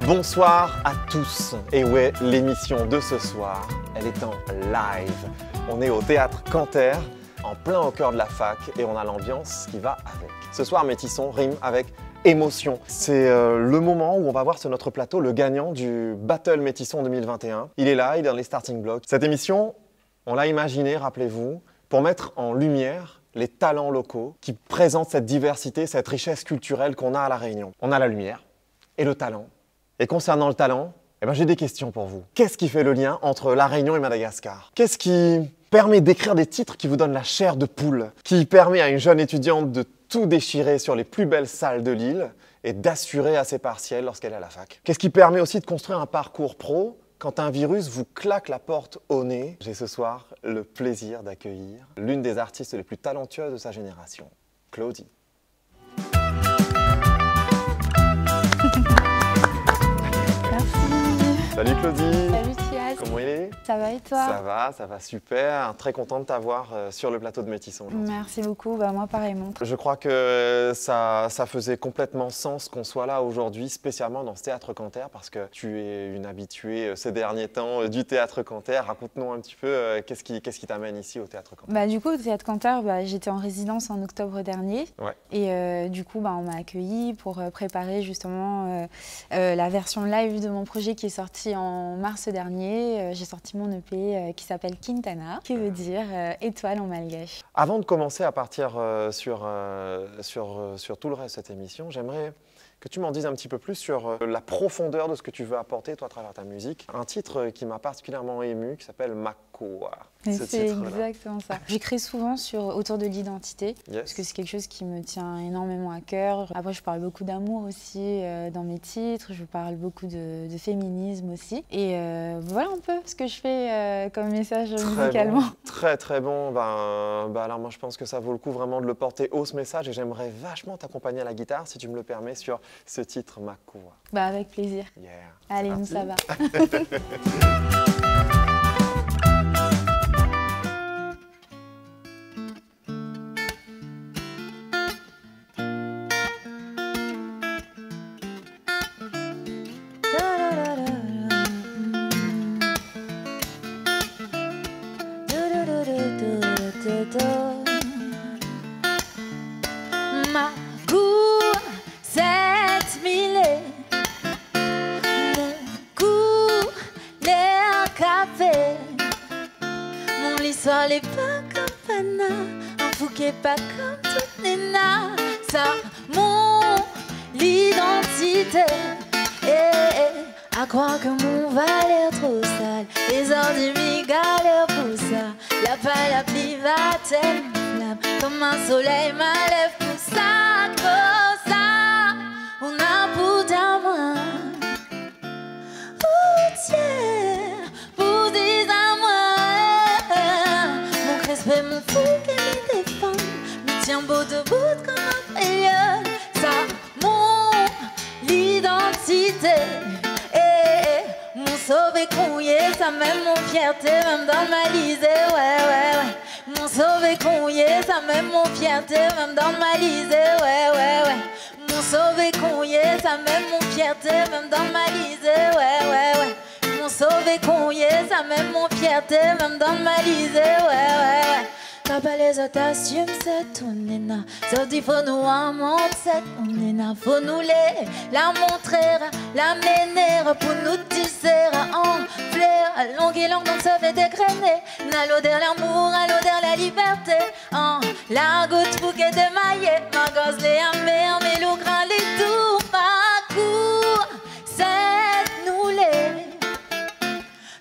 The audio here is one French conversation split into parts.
Bonsoir à tous. Et ouais, l'émission de ce soir, elle est en live. On est au Théâtre Canter, en plein au cœur de la fac, et on a l'ambiance qui va avec. Ce soir, Métisson rime avec émotion. C'est le moment où on va voir sur notre plateau le gagnant du Battle Métisson 2021. Il est là, il est dans les starting blocks. Cette émission, on l'a imaginée, rappelez-vous, pour mettre en lumière les talents locaux qui présentent cette diversité, cette richesse culturelle qu'on a à La Réunion. On a la lumière et le talent. Et concernant le talent, j'ai des questions pour vous. Qu'est-ce qui fait le lien entre La Réunion et Madagascar? Qu'est-ce qui permet d'écrire des titres qui vous donnent la chair de poule? Qui permet à une jeune étudiante de tout déchirer sur les plus belles salles de l'île et d'assurer à ses partiels lorsqu'elle est à la fac? Qu'est-ce qui permet aussi de construire un parcours pro quand un virus vous claque la porte au nez? J'ai ce soir le plaisir d'accueillir l'une des artistes les plus talentueuses de sa génération, Claudie. Salut Claudie. Salut Thias. Comment il est? Ça va et toi? Ça va super. Très content de t'avoir sur le plateau de Métisson. Merci beaucoup, moi pareillement. Je crois que ça faisait complètement sens qu'on soit là aujourd'hui, spécialement dans ce Théâtre Canter, parce que tu es une habituée ces derniers temps du Théâtre Canter. Raconte-nous un petit peu qu'est-ce qui t'amène ici au Théâtre Canter? Du coup, au Théâtre Canter, j'étais en résidence en octobre dernier. Ouais. Et du coup, on m'a accueillie pour préparer justement la version live de mon projet qui est sorti en mars dernier. J'ai sorti mon EP qui s'appelle Quintana, qui veut dire étoile en malgache. Avant de commencer à partir sur tout le reste de cette émission, j'aimerais que tu m'en dises un petit peu plus sur la profondeur de ce que tu veux apporter, toi, à travers ta musique. Un titre qui m'a particulièrement ému, qui s'appelle Makoa. C'est exactement ça. J'écris souvent autour de l'identité, yes, parce que c'est quelque chose qui me tient énormément à cœur. Après, je parle beaucoup d'amour aussi dans mes titres, je parle beaucoup de féminisme aussi. Et voilà un peu ce que je fais comme message musicalement. Bon, très bon. Alors moi, je pense que ça vaut le coup vraiment de le porter haut, ce message, et j'aimerais vachement t'accompagner à la guitare, si tu me le permets, sur ce titre Makoa. Avec plaisir. Yeah. Allez, nous ça va. Mon l'histoire n'est pas comme Pana, un fou qui est pas comme toutes les nanas. Ça, mon l'identité. À croire que mon va l'air trop sale, les ordi m'y galèrent pour ça. La paille, la pluie va tellement flamme, comme un soleil m'enlève pour ça. Que ça, on a pour ta main. Pour des amours, mon respect, mon fou qui me défend, me tient beau debout comme un payeur. Ça, mon l'identité. Mon sauvé crouillé, ça même mon fierté, même dans ma lisée, ouais. Mon sauvé crouillé, ça même mon fierté, même dans ma lisée, ouais. Mon sauvé crouillé, ça même mon fierté, même dans ma lisée, ouais. Mon sauvé crouillé, ça même mon fierté, même dans ma lisée, ouais. T'as pas les autres assumes, c'est ton nena. Sauf il faut nous en montrer, ton nena. Faut nous la montrer, la mener pour nous tisser en fleurs. À longue et longue, donc ça fait dégrainer. À l'odeur l'amour, à l'odeur la liberté. La goutte pour qu'elle démaille. Ma gosse les amés, mais le grand les tout. Ma cour, c'est nous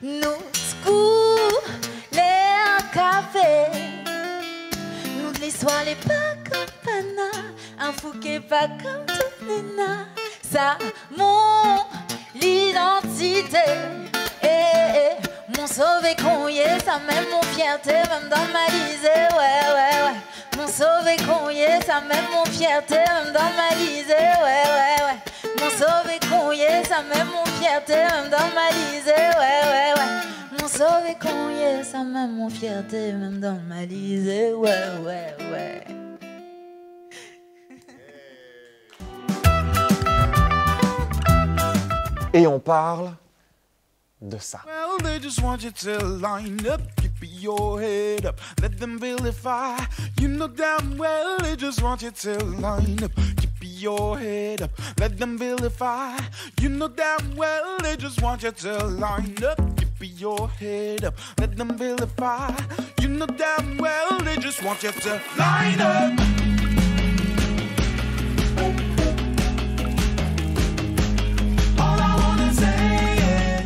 nous scoop, les café. L'histoire n'est pas comme Pana, un fou qui est pas comme toutes les nanas. Ça, mon l'identité. Mon sauvé crouillé, ça même mon fierté, même dans ma lisée, ouais. Mon sauvé crouillé, ça même mon fierté, même dans ma lisée, ouais. Mon sauvé crouillé, ça même mon fierté, même dans ma lisée, ouais. Mon sauvé crouillé, ça même mon fierté, même dans ma lisée, ouais. Et on parle de ça. Well, they just want you to line up, keep your head up, let them vilify. You know damn well they just want you to line up, keep your head up, let them vilify. You know damn well they just want you to line up, keep your head up, let them vilify. You know damn well they just want you to line up.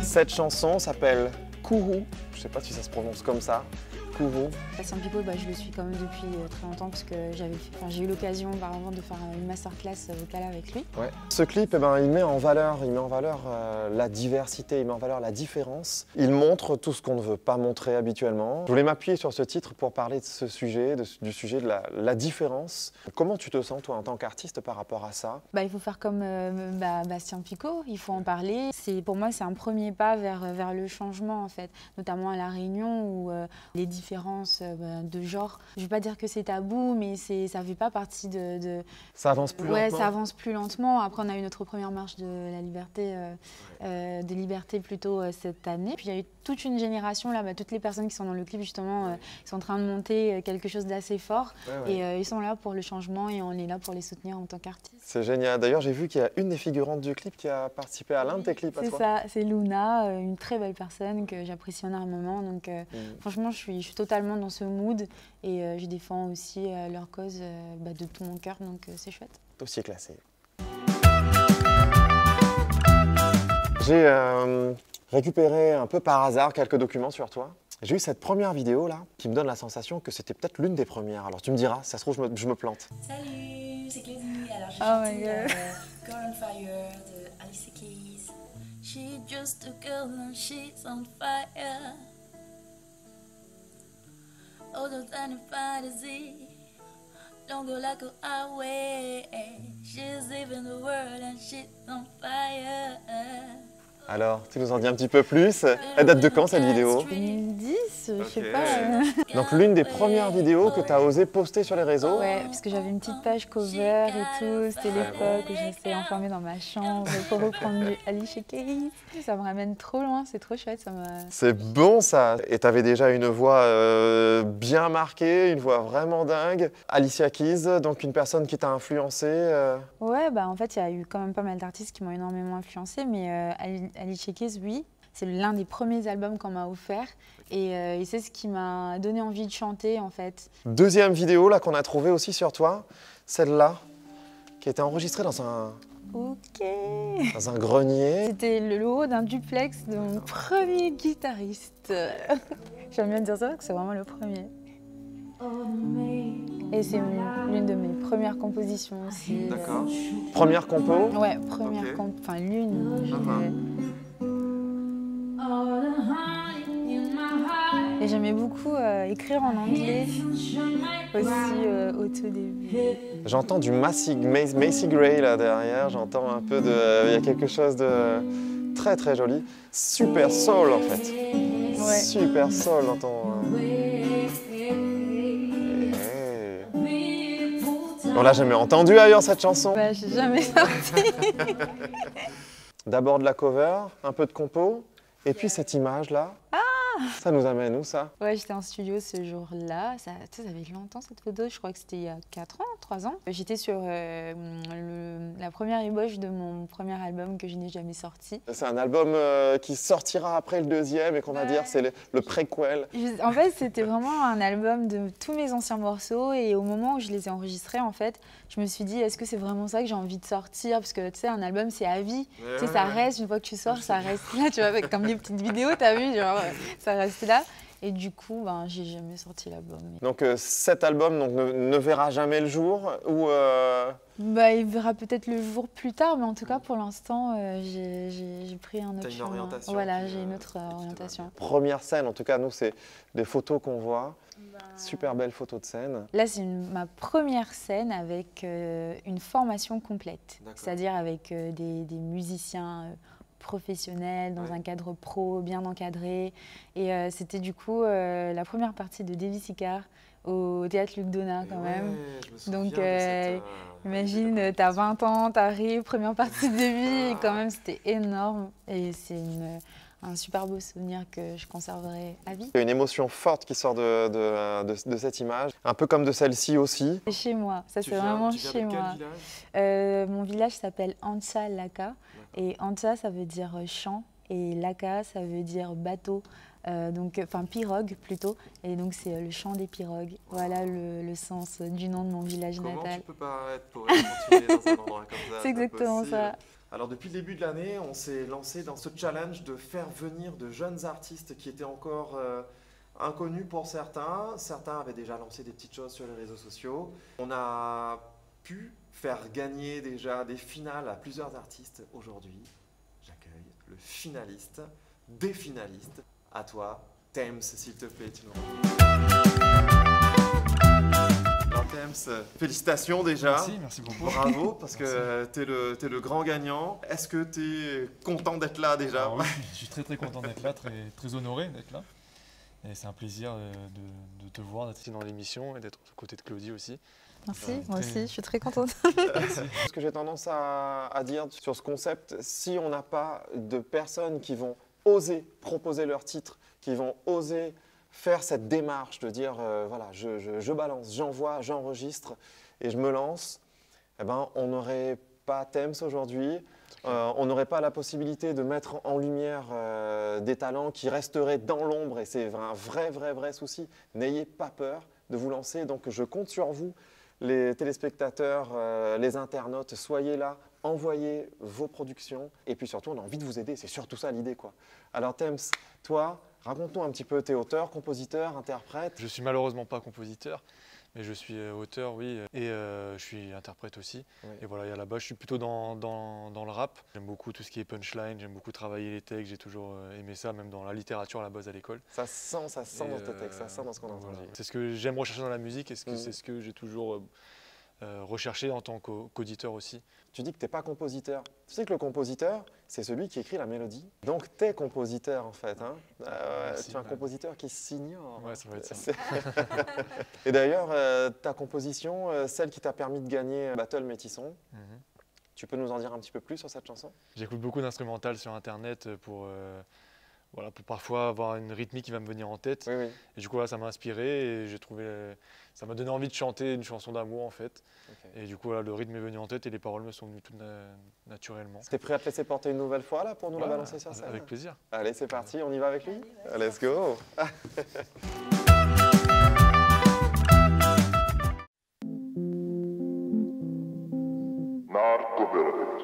Cette chanson s'appelle Kourou. Je sais pas si ça se prononce comme ça. Kourou. Bastien Picot, je le suis quand même depuis très longtemps parce que j'ai eu l'occasion auparavant de faire une masterclass vocale avec lui. Ouais. Ce clip, il met en valeur, la diversité, il met en valeur la différence. Il montre tout ce qu'on ne veut pas montrer habituellement. Je voulais m'appuyer sur ce titre pour parler de ce sujet, du sujet de la différence. Comment tu te sens toi en tant qu'artiste par rapport à ça? Il faut faire comme Bastien Picot, il faut en parler. Pour moi, c'est un premier pas vers le changement en fait, notamment à La Réunion où les différences de genre, je ne veux pas dire que c'est tabou, mais ça ne fait pas partie de... Ça avance plus lentement. Ouais, ça avance plus lentement. Après, on a eu notre première marche de la liberté, de liberté plutôt cette année. Puis il y a eu toute une génération, là, toutes les personnes qui sont dans le clip, justement, ils sont en train de monter quelque chose d'assez fort. Et ils sont là pour le changement et on est là pour les soutenir en tant qu'artistes. C'est génial. D'ailleurs, j'ai vu qu'il y a une des figurantes du clip qui a participé à l'un de tes clips. C'est ça, c'est Luna, une très belle personne que j'apprécie énormément. Donc franchement, je suis totalement dans ce mood et je défends aussi leur cause de tout mon cœur, donc c'est chouette. Dossier classé. J'ai récupéré un peu par hasard quelques documents sur toi. J'ai eu cette première vidéo là qui me donne la sensation que c'était peut-être l'une des premières. Alors tu me diras, si ça se trouve je me plante. Salut, c'est Clézy. Alors j'ai chanté Girl on Fire de Alicia Keys. She's just a girl and she's on fire. Older than a fantasy. Don't go like a highway. She's leaving the world and she's on fire. Alors, tu nous en dis un petit peu plus. Elle date de quand cette vidéo? 2010, je sais pas. Donc l'une des premières vidéos que tu as osé poster sur les réseaux? Ouais, parce que j'avais une petite page cover et tout. C'était l'époque où j'étais enfermée dans ma chambre pour reprendre du Alicia Keys. Ça me ramène trop loin, c'est trop chouette. C'est bon ça. Et tu avais déjà une voix bien marquée, une voix vraiment dingue. Alicia Keys, donc une personne qui t'a influencé. Ouais, en fait, il y a eu quand même pas mal d'artistes qui m'ont énormément influencé, mais Alicia Keys, oui. C'est l'un des premiers albums qu'on m'a offert et c'est ce qui m'a donné envie de chanter en fait. Deuxième vidéo là qu'on a trouvée aussi sur toi, celle-là, qui a été enregistrée dans un grenier. C'était le haut d'un duplex de mon premier guitariste. J'aime bien dire ça parce que c'est vraiment le premier. Et c'est l'une de mes premières compositions aussi. D'accord. Première compo? Ouais, première compo, enfin l'une. Et j'aimais beaucoup écrire en anglais aussi au tout début. J'entends du Macy Gray là derrière, j'entends un peu de... Il y a quelque chose de très très joli. Super soul en fait. Ouais. Super soul dans ton... On l'a jamais entendu ailleurs cette chanson? J'ai jamais sorti. D'abord de la cover, un peu de compo, et puis cette image là. Ça nous amène où ça? Ouais, j'étais en studio ce jour-là. Ça fait longtemps cette photo, je crois que c'était il y a 4 ans, 3 ans. J'étais sur la première ébauche de mon premier album que je n'ai jamais sorti. C'est un album qui sortira après le deuxième et qu'on va dire c'est le préquel. En fait, c'était vraiment un album de tous mes anciens morceaux et au moment où je les ai enregistrés, en fait, je me suis dit est-ce que c'est vraiment ça que j'ai envie de sortir? Parce que tu sais, un album c'est à vie. Tu sais, ça reste, une fois que tu sors, ça reste là, tu vois, comme les petites vidéos, t'as vu, genre, ça reste là. Et du coup, j'ai jamais sorti l'album. Donc cet album donc, ne verra jamais le jour ou il verra peut-être le jour plus tard, mais en tout cas pour l'instant, j'ai pris un autre chemin. Voilà, j'ai une autre orientation. Première scène, en tout cas nous c'est des photos qu'on voit. Super belle photo de scène. Là c'est ma première scène avec une formation complète, c'est-à-dire avec des musiciens professionnel, dans un cadre pro, bien encadré. Et c'était du coup la première partie de Davis Icard au théâtre Luc Donat quand Ouais, même. je me souviens Donc, de cette, imagine, t'as 20 ans, t'arrives, première partie de vie, et quand même c'était énorme. Et c'est un super beau souvenir que je conserverai à vie. Il y a une émotion forte qui sort de cette image, un peu comme de celle-ci aussi. C'est chez moi, ça c'est vraiment chez moi. Mon village s'appelle Antsa Laka, et Antsa ça veut dire champ, et Laka ça veut dire bateau. Enfin pirogue plutôt, et donc c'est le chant des pirogues. Voilà le sens du nom de mon village natal. Comment tu peux pas être poète quand tu es dans un endroit comme ça? C'est exactement ça. Alors depuis le début de l'année, on s'est lancé dans ce challenge de faire venir de jeunes artistes qui étaient encore inconnus pour certains. Certains avaient déjà lancé des petites choses sur les réseaux sociaux. On a pu faire gagner déjà des finales à plusieurs artistes. Aujourd'hui, j'accueille le finaliste, des finalistes. À toi, Thames, s'il te plaît, tu nous Alors Thames, félicitations déjà. Merci beaucoup. Bravo, parce que tu es le grand gagnant. Est-ce que tu es content d'être là déjà? Oui, je suis très content d'être là, très honoré d'être là. Et c'est un plaisir de te voir, d'être ici dans l'émission et d'être aux côtés de Claudie aussi. Merci, moi aussi, je suis très contente. Ce que j'ai tendance à dire sur ce concept, si on n'a pas de personnes qui vont oser proposer leur titre, qui vont oser faire cette démarche de dire voilà, je balance, j'envoie, j'enregistre et je me lance, eh ben, on n'aurait pas Thames aujourd'hui, on n'aurait pas la possibilité de mettre en lumière des talents qui resteraient dans l'ombre, et c'est un vrai souci. N'ayez pas peur de vous lancer, donc je compte sur vous, les téléspectateurs, les internautes, soyez là, envoyez vos productions, et puis surtout on a envie de vous aider, c'est surtout ça l'idée, quoi. Alors Thames, toi, raconte-nous un petit peu, t'es auteur, compositeur, interprète. Je suis malheureusement pas compositeur, mais je suis auteur, oui, et je suis interprète aussi. Oui. Et voilà, et à la base, je suis plutôt dans le rap. J'aime beaucoup tout ce qui est punchline, j'aime beaucoup travailler les textes, j'ai toujours aimé ça, même dans la littérature à la base à l'école. Ça sent dans tes textes, ça sent dans ce qu'on a entendu. Voilà. C'est ce que j'aime rechercher dans la musique, et c'est ce que j'ai toujours recherché en tant qu'auditeur aussi. Tu dis que tu n'es pas compositeur. Tu sais que le compositeur, c'est celui qui écrit la mélodie. Donc tu es compositeur en fait. Hein. Tu es un compositeur qui s'ignore. Ouais, ça va être ça. Et d'ailleurs, ta composition, celle qui t'a permis de gagner Battle Métisson, tu peux nous en dire un petit peu plus sur cette chanson? J'écoute beaucoup d'instrumentales sur Internet pour parfois avoir une rythmique qui va me venir en tête. Oui, oui. Et du coup, là, ça m'a inspiré et j'ai trouvé, ça m'a donné envie de chanter une chanson d'amour en fait. Okay. Et du coup, là, le rythme est venu en tête et les paroles me sont venues tout naturellement. T'es prêt à te laisser porter une nouvelle fois là pour nous la balancer sur scène? Avec plaisir. Allez, c'est parti, on y va avec lui? Allez, let's go.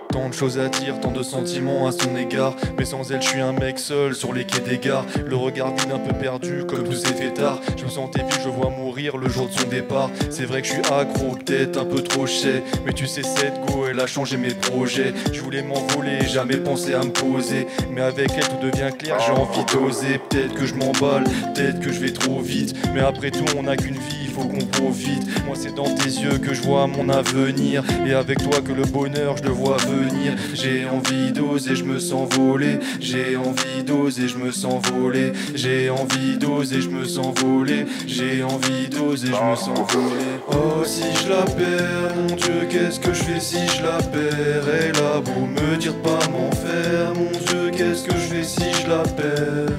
Tant de choses à dire, tant de sentiments à son égard. Mais sans elle, je suis un mec seul sur les quais des gares. Le regard vide, un peu perdu, comme tous ces fêtards. Je me sentais vieux, je vois mourir le jour de son départ. C'est vrai que je suis accro, peut-être un peu trop cher. Mais tu sais, cette go, elle a changé mes projets. Je voulais m'envoler, jamais pensé à me poser. Mais avec elle, tout devient clair, j'ai envie d'oser. Peut-être que je m'emballe, peut-être que je vais trop vite. Mais après tout, on n'a qu'une vie, il faut qu'on profite. Moi, c'est dans tes yeux que je vois mon avenir. Et avec toi que le bonheur, je le vois venir. J'ai envie d'oser, je me sens voler. J'ai envie d'oser, je me sens voler. J'ai envie d'oser, je me sens voler. J'ai envie d'oser, je me sens voler. Oh, si je la perds, mon Dieu, qu'est-ce que je fais si je la perds? Elle a beau me dire de pas m'en faire, mon Dieu, qu'est-ce que je fais si je la perds?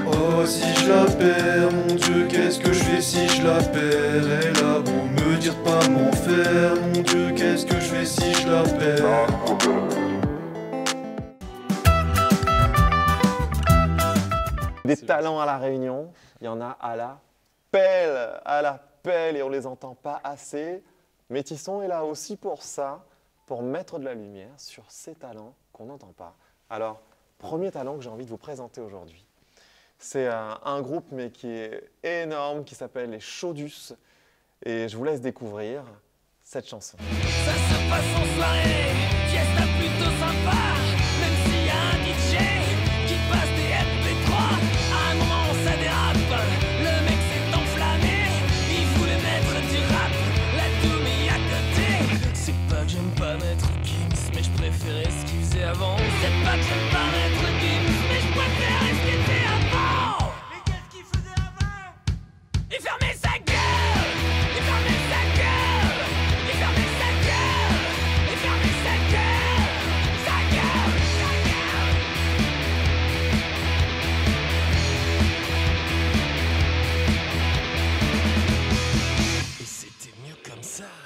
Oh, si je la perds, mon Dieu, qu'est-ce que je fais si je la perds? Elle a beau me dire de pas m'en faire, mon Dieu, qu'est-ce que je fais si je la perds? Des talents à La Réunion, il y en a à la pelle, et on les entend pas assez. Métisson est là aussi pour ça, pour mettre de la lumière sur ces talents qu'on n'entend pas. Alors, premier talent que j'ai envie de vous présenter aujourd'hui. C'est un groupe mais qui est énorme, qui s'appelle les Chaudus. Et je vous laisse découvrir cette chanson. Ça se passe en soirée, fiesta plutôt sympa. Même s'il y a un DJ qui passe des MP3, à un moment ça dérape. Le mec s'est enflammé, il voulait mettre du rap. La doom est à côté. C'est pas que j'aime pas mettre Gims, mais je préférais ce qu'il faisait avant. C'est pas que j'aime pas mettre Gims, mais je préférais ce qu'il faisait avant. Mais qu'est-ce qu'il faisait avant? Il fermait sa gueule.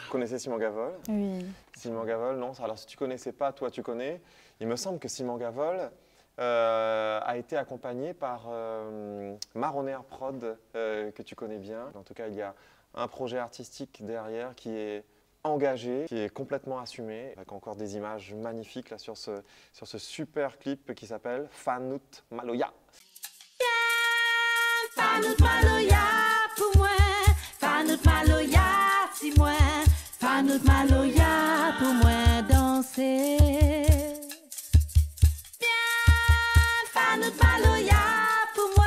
Vous connaissez Simon Gavol? Oui. Simon Gavol, non. Alors si tu connaissais pas, toi tu connais. Il me semble que Simon Gavol a été accompagné par Marronner Prod, que tu connais bien. En tout cas, il y a un projet artistique derrière qui est engagé, qui est complètement assumé, avec encore des images magnifiques là, sur ce super clip qui s'appelle Fanut Maloya. Fanut Maloya pour moi, Fanut Maloya si moi, Fanut Maloya pour moi danser. Fanut Maloya pour moi,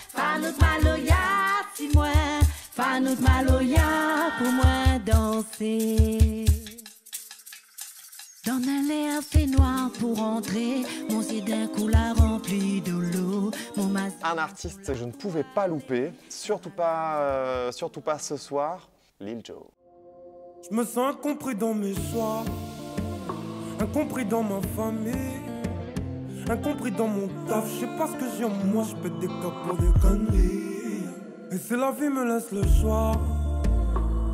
Fanut Maloya si moi, Fanut Maloya pour moi danser. Dans un l'air fait noir pour entrer, mon zid d'un coup l'a rempli de l'eau. Un artiste que je ne pouvais pas louper, surtout pas ce soir, Lil Jon. Je me sens incompris dans mes choix, incompris dans ma famille, incompris dans mon taf. Je sais pas ce que j'ai en moi, je pète des câbles pour des conneries. Et si la vie me laisse le choix,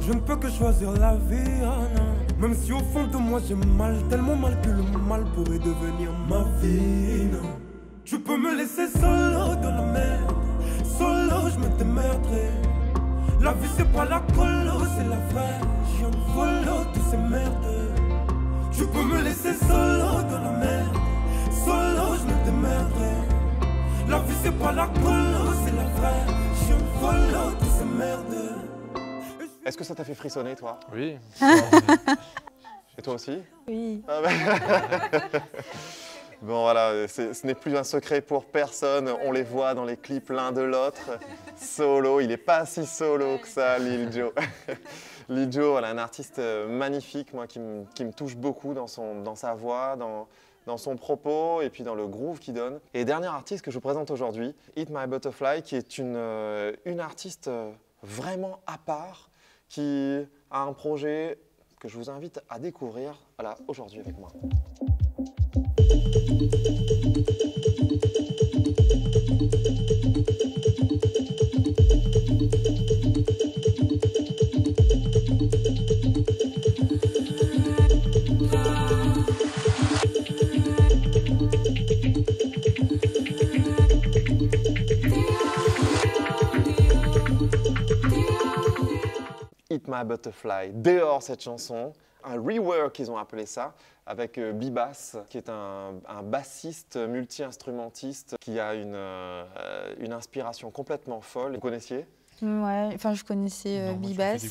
je ne peux que choisir la vie, ah non. Même si au fond de moi j'ai mal, tellement mal que le mal pourrait devenir ma vie, non. Tu peux me laisser solo dans la merde, solo je me démerderai. La vie c'est pas la colo, c'est la vraie. J'ai un follow tous ces merdes. Tu peux me laisser solo dans la merde, solo je me démerderai. La vie c'est pas la colo, c'est la vraie. J'ai un follow tous ces merdes. Est-ce que ça t'a fait frissonner, toi? Oui. Et toi aussi? Oui. Ah ben... Bon voilà, ce n'est plus un secret pour personne, on les voit dans les clips l'un de l'autre. Solo, il n'est pas si solo que ça, Lil Jon. Lil Jon, voilà, un artiste magnifique, moi, qui me touche beaucoup dans sa voix, dans son propos et puis dans le groove qu'il donne. Et dernier artiste que je vous présente aujourd'hui, Eat My Butterfly, qui est une artiste vraiment à part, qui a un projet que je vous invite à découvrir voilà, aujourd'hui avec moi. Eat My Butterfly, dehors cette chanson, un rework ils ont appelé ça, avec Bibas qui est un bassiste multi-instrumentiste qui a une inspiration complètement folle. Vous connaissiez? Ouais, enfin je connaissais Bibas et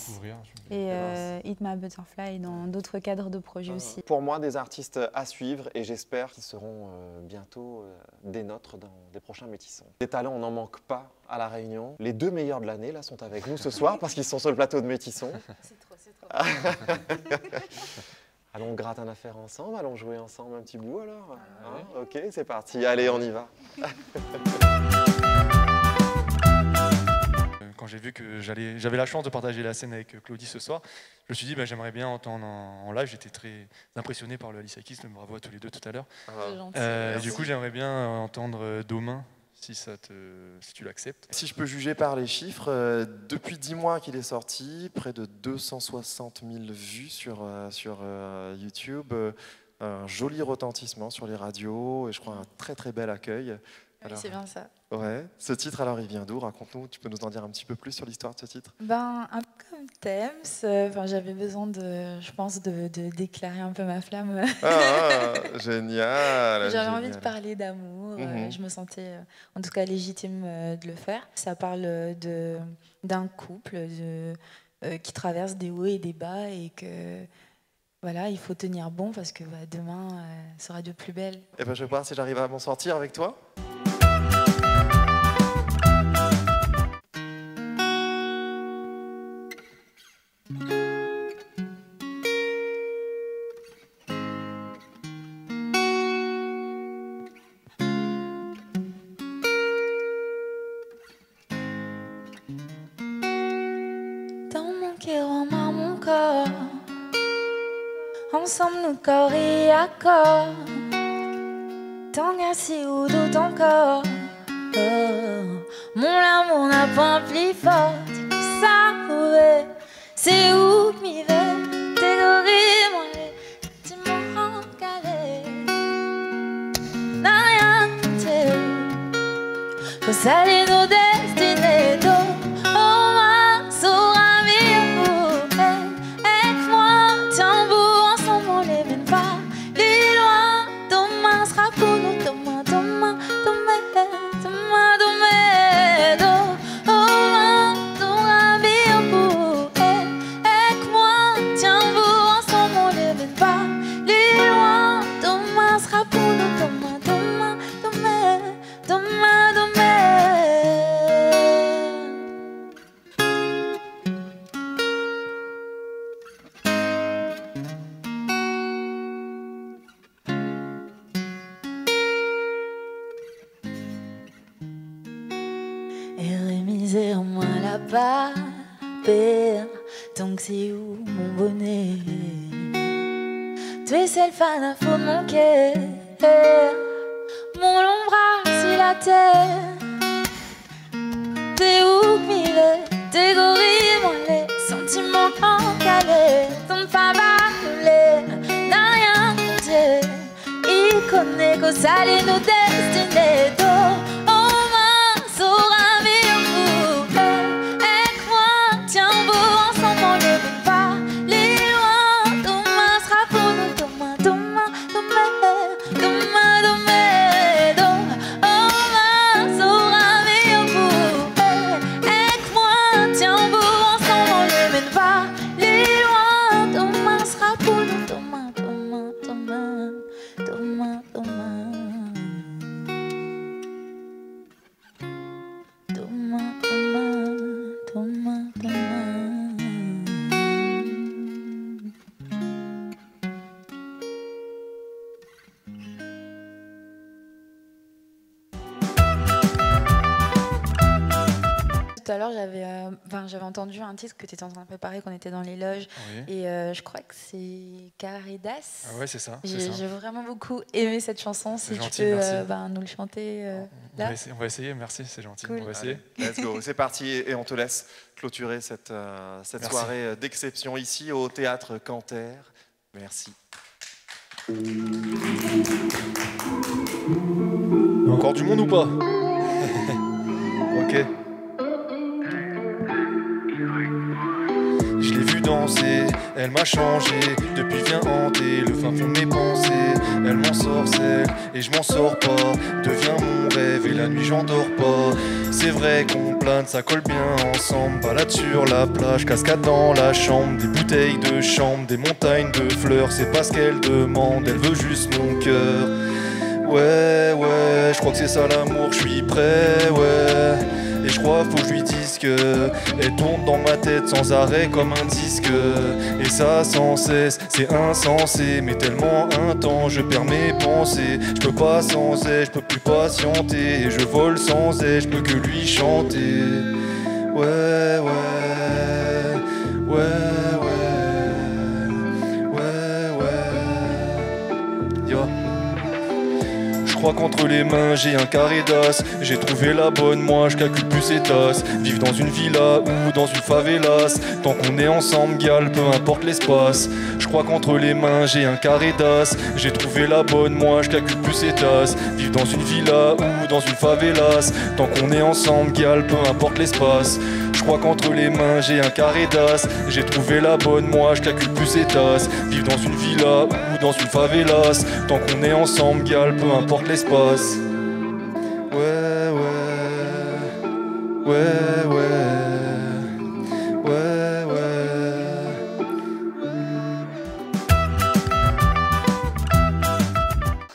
Bibas. Eat My Butterfly dans d'autres cadres de projets aussi. Pour moi, des artistes à suivre et j'espère qu'ils seront bientôt des nôtres dans des prochains Métissons. Des talents, on n'en manque pas à La Réunion. Les deux meilleurs de l'année là sont avec nous ce soir parce qu'ils sont sur le plateau de Métissons. C'est trop. Allons, on gratte un affaire ensemble, allons jouer ensemble un petit bout alors. Hein, ok, c'est parti, allez, on y va. Quand j'ai vu que j'avais la chance de partager la scène avec Claudie ce soir, je me suis dit j'aimerais bien entendre en live. J'étais très impressionné par le Alicia Keys, bravo à tous les deux tout à l'heure. Du coup, j'aimerais bien entendre Domain, si tu l'acceptes. Si je peux juger par les chiffres, depuis 10 mois qu'il est sorti, près de 260 000 vues sur YouTube, un joli retentissement sur les radios et je crois un très très bel accueil. Oui, c'est bien ça. Ouais. Ce titre, alors, il vient d'où? Raconte-nous, tu peux nous en dire un petit peu plus sur l'histoire de ce titre? Un peu comme Thames, j'avais besoin je pense, de déclarer un peu ma flamme. Génial! J'avais envie de parler d'amour, je me sentais en tout cas légitime de le faire. Ça parle d'un couple qui traverse des hauts et des bas et que voilà, il faut tenir bon parce que demain sera de plus belle. Et je vais voir si j'arrive à m'en sortir avec toi. Ensemble nous corps et à corps, tant si ou d'autant encore. Mon amour n'a pas plus fort que ça pouvait. C'est où que m'y vais. salino destinato Oma sera mio avec moi tambour ensemble on les mène pas les loin demain sera pour nous demain demain demain demain demain Oma sera mio avec moi tambour ensemble on les mène pas les loin demain sera pour nous demain demain demain demain demain et remisère moi la part père donc c'est où mon bonnet tu es celle fan à fond de mon cœur mon long bras sur la terre t'es où mille t'es gorilles moi les sentiments en calais ton faveur n'a rien compté il connaît que ça les nos destinées oh ma sera mieux avec moi tiens beau ensemble on ne peut pas les loin demain sera pour nous demain demain demain demain demain oh ma sera mieux avec moi tiens beau ensemble on ne mène pas les loin demain sera pour nous demain demain demain demain demain demain demain demain Tout à l'heure, j'avais entendu un titre que tu étais en train de préparer, qu'on était dans les loges. Oui. Et je crois que c'est Caridas. Ah ouais, c'est ça. J'ai vraiment beaucoup aimé cette chanson. Si gentil, tu peux merci. nous le chanter là. On va essayer, merci, c'est gentil. Cool. On va essayer. Let's go, c'est parti et on te laisse clôturer cette soirée d'exception ici au Théâtre Canter. Merci. Encore du monde ou pas? Ok. Je l'ai vue danser, elle m'a changé. Depuis vient hanter le fin fond de mes pensées. Elle m'ensorcelle et je m'en sors pas. Devient mon rêve et la nuit j'en dors pas. C'est vrai qu'on plane, ça colle bien ensemble. Balade sur la plage, cascade dans la chambre. Des bouteilles de chambre, des montagnes de fleurs. C'est pas ce qu'elle demande, elle veut juste mon cœur. Ouais, ouais, je crois que c'est ça l'amour, je suis prêt, ouais. Et je crois faut que je lui dise que elle tourne dans ma tête sans arrêt comme un disque. Et ça sans cesse, c'est insensé, mais tellement intense, je perds mes pensées. Je peux pas sans elle, je peux plus patienter. Et je vole sans elle, je peux que lui chanter. Ouais, ouais, ouais, ouais, ouais, ouais. Yo. Je crois qu'entre les mains j'ai un carré d'as. J'ai trouvé la bonne, moi je calcule plus ses tasses. Vivre dans une villa ou dans une favelas, tant qu'on est ensemble, gal, peu importe l'espace. Je crois qu'entre les mains j'ai un carré d'as. J'ai trouvé la bonne, moi je calcule plus ses tasses. Vivre dans une villa ou dans une favelas, tant qu'on est ensemble, gal, peu importe l'espace. Je crois qu'entre les mains j'ai un carré d'as. J'ai trouvé la bonne, moi je calcule plus ses tasses. Vivre dans une villa ou dans une favelas, tant qu'on est ensemble, gal, peu importe l'espace. Ouais, ouais, ouais, ouais, ouais, ouais.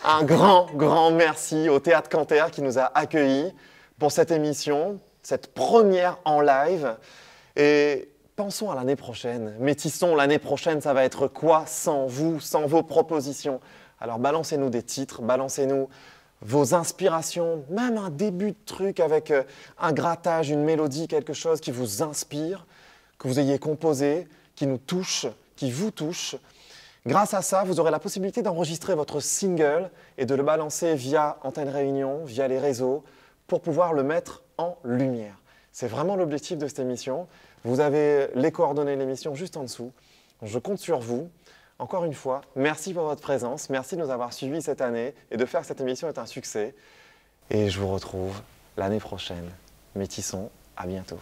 Un grand merci au Théâtre Canter qui nous a accueillis pour cette émission, cette première en live. Et pensons à l'année prochaine. Métissons, l'année prochaine, ça va être quoi sans vous, sans vos propositions? Alors balancez-nous des titres, balancez-nous vos inspirations, même un début de truc avec un grattage, une mélodie, quelque chose qui vous inspire, que vous ayez composé, qui nous touche, qui vous touche. Grâce à ça, vous aurez la possibilité d'enregistrer votre single et de le balancer via Antenne Réunion, via les réseaux, pour pouvoir le mettre en lumière. C'est vraiment l'objectif de cette émission. Vous avez les coordonnées de l'émission juste en dessous. Je compte sur vous. Encore une fois, merci pour votre présence, merci de nous avoir suivis cette année et de faire que cette émission est un succès. Et je vous retrouve l'année prochaine. Métisson, à bientôt.